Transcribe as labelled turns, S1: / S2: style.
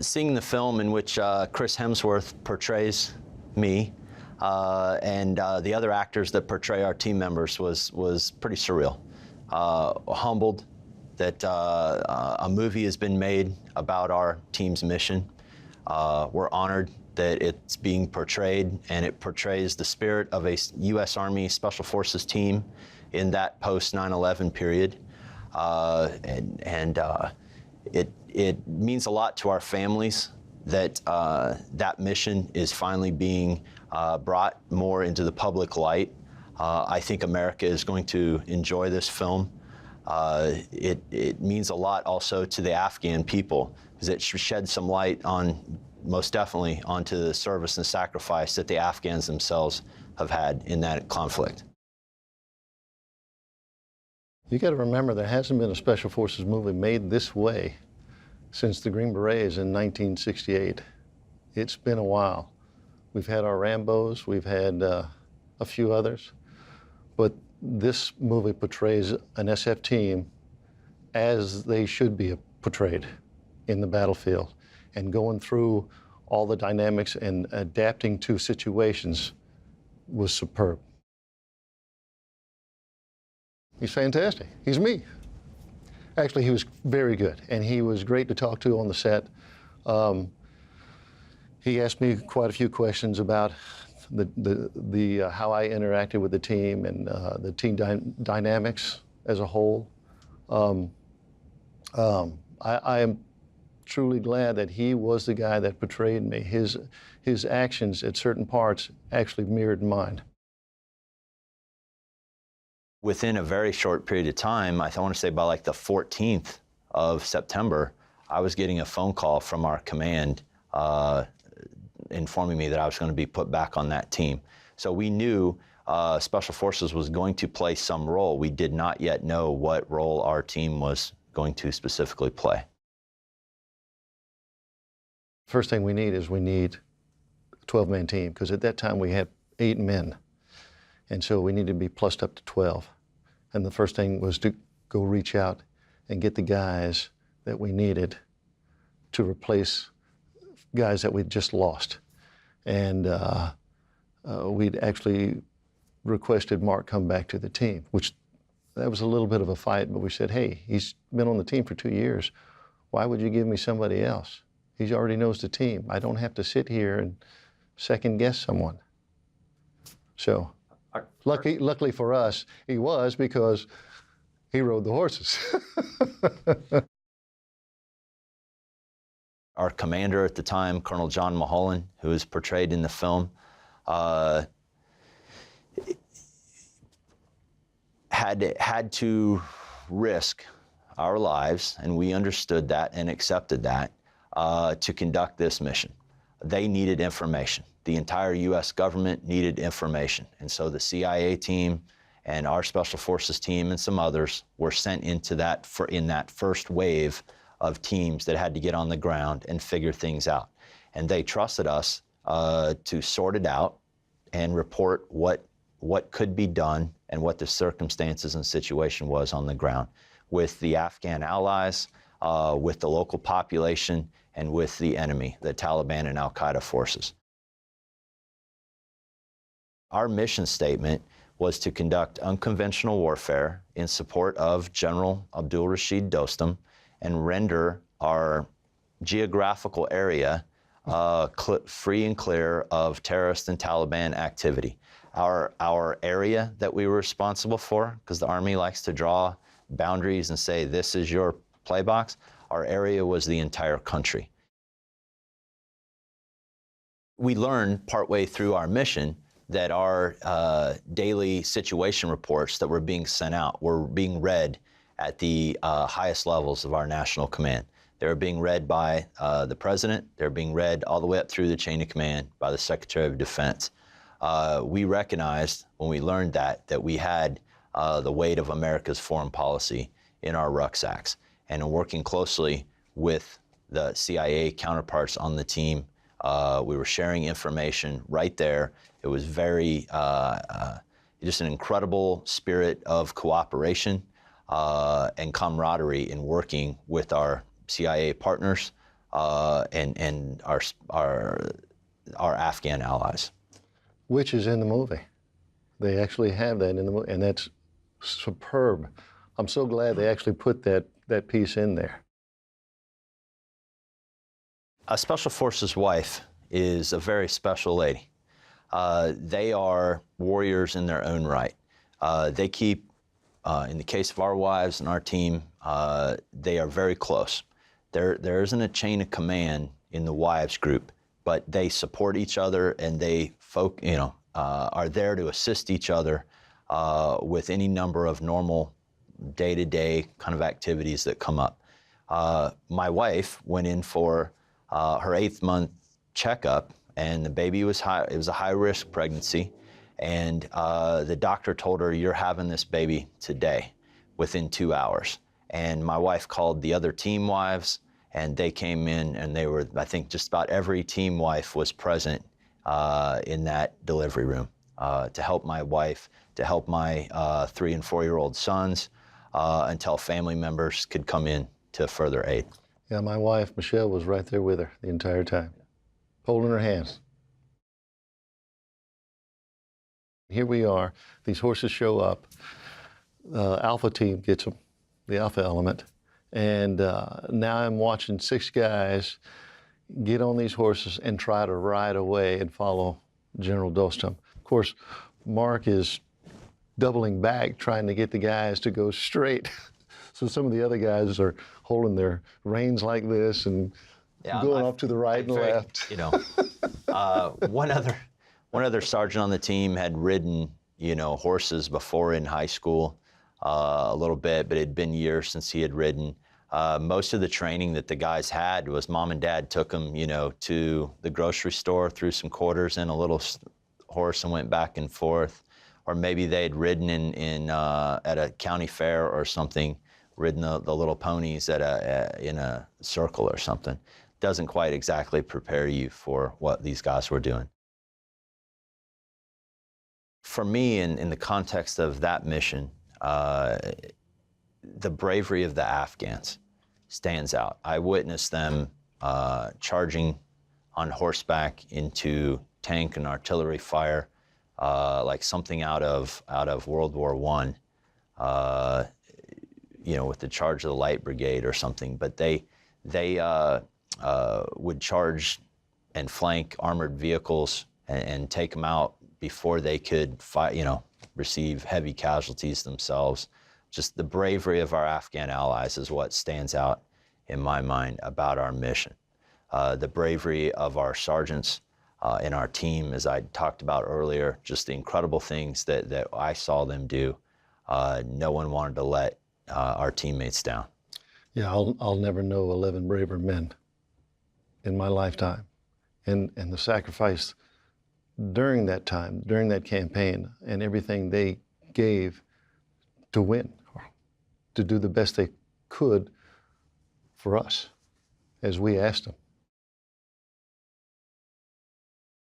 S1: Seeing the film in which Chris Hemsworth portrays me and the other actors that portray our team members was pretty surreal. Humbled that a movie has been made about our team's mission. We're honored that it's being portrayed, and it portrays the spirit of a U.S. Army Special Forces team in that post 9/11 period. It means a lot to our families that that mission is finally being brought more into the public light. I think America is going to enjoy this film. It means a lot also to the Afghan people, because it sheds some light on, most definitely, onto the service and sacrifice that the Afghans themselves have had in that conflict.
S2: You got to remember, there hasn't been a Special Forces movie made this way since the Green Berets in 1968. It's been a while. We've had our Rambos, we've had a few others, but this movie portrays an SF team as they should be portrayed in the battlefield, and going through all the dynamics and adapting to situations was superb. He's fantastic. He's me. Actually, he was very good, and he was great to talk to on the set. He asked me quite a few questions about how I interacted with the team and the team dynamics as a whole. I am truly glad that he was the guy that portrayed me. His actions at certain parts actually mirrored mine.
S1: Within a very short period of time, I want to say by like the 14th of September, I was getting a phone call from our command informing me that I was going to be put back on that team. So we knew Special Forces was going to play some role. We did not yet know what role our team was going to specifically play.
S2: First thing we need is a 12-man team, because at that time we had 8 men. And so we needed to be plussed up to 12. And the first thing was to go reach out and get the guys that we needed to replace guys that we'd just lost. And we'd actually requested Mark come back to the team, which that was a little bit of a fight, but we said, hey, he's been on the team for 2 years. Why would you give me somebody else? He already knows the team. I don't have to sit here and second guess someone. So luckily for us, he was, because he rode the horses.
S1: Our commander at the time, Colonel John Mulholland, who is portrayed in the film, had to risk our lives, and we understood that and accepted that, to conduct this mission. They needed information. The entire U.S. government needed information. And so the CIA team and our Special Forces team and some others were sent into that in that first wave of teams that had to get on the ground and figure things out. And they trusted us to sort it out and report what could be done and what the circumstances and situation was on the ground with the Afghan allies, with the local population, and with the enemy, the Taliban and al-Qaeda forces. Our mission statement was to conduct unconventional warfare in support of General Abdul Rashid Dostum and render our geographical area free and clear of terrorist and Taliban activity. Our area that we were responsible for, because the Army likes to draw boundaries and say, this is your play box, our area was the entire country. We learned partway through our mission that our daily situation reports that were being sent out were being read at the highest levels of our national command. They were being read by the President. They were being read all the way up through the chain of command by the Secretary of Defense. We recognized when we learned that we had the weight of America's foreign policy in our rucksacks. And in working closely with the CIA counterparts on the team, we were sharing information right there. It was very, just an incredible spirit of cooperation and camaraderie in working with our CIA partners and our Afghan allies.
S2: Which is in the movie. They actually have that in the movie, and that's superb. I'm so glad they actually put that piece in there.
S1: A Special Forces wife is a very special lady. They are warriors in their own right. They keep, in the case of our wives and our team, they are very close. There isn't a chain of command in the wives group, but they support each other, and they are there to assist each other with any number of normal day-to-day kind of activities that come up. My wife went in for her 8th month checkup, and the baby was high. It was a high-risk pregnancy, and the doctor told her, "You're having this baby today, within 2 hours." And my wife called the other team wives, and they came in, and they were, I think, just about every team wife was present in that delivery room to help my wife, to help my 3- and 4-year-old sons, until family members could come in to further aid.
S2: Yeah, my wife, Michelle, was right there with her the entire time, holding her hands. Here we are. These horses show up. Alpha team gets them, the Alpha element. And now I'm watching 6 guys get on these horses and try to ride away and follow General Dostum. Of course, Mark is doubling back, trying to get the guys to go straight. So some of the other guys are holding their reins like this and going off to the right and left.
S1: You know, one other sergeant on the team had ridden, horses before in high school a little bit, but it had been years since he had ridden. Most of the training that the guys had was mom and dad took them, to the grocery store, threw some quarters in a little horse and went back and forth. Or maybe they had ridden at a county fair or something, ridden the little ponies in a circle or something. Doesn't quite exactly prepare you for what these guys were doing. For me, in the context of that mission, the bravery of the Afghans stands out. I witnessed them charging on horseback into tank and artillery fire, like something out of World War I, with the charge of the Light Brigade or something. But they would charge and flank armored vehicles and take them out before they could fight, receive heavy casualties themselves. Just the bravery of our Afghan allies is what stands out in my mind about our mission. The bravery of our sergeants and our team, as I talked about earlier, just the incredible things that I saw them do. No one wanted to let our teammates down.
S2: Yeah, I'll never know 11 braver men in my lifetime. And the sacrifice during that time, during that campaign, and everything they gave to win, to do the best they could for us, as we asked them.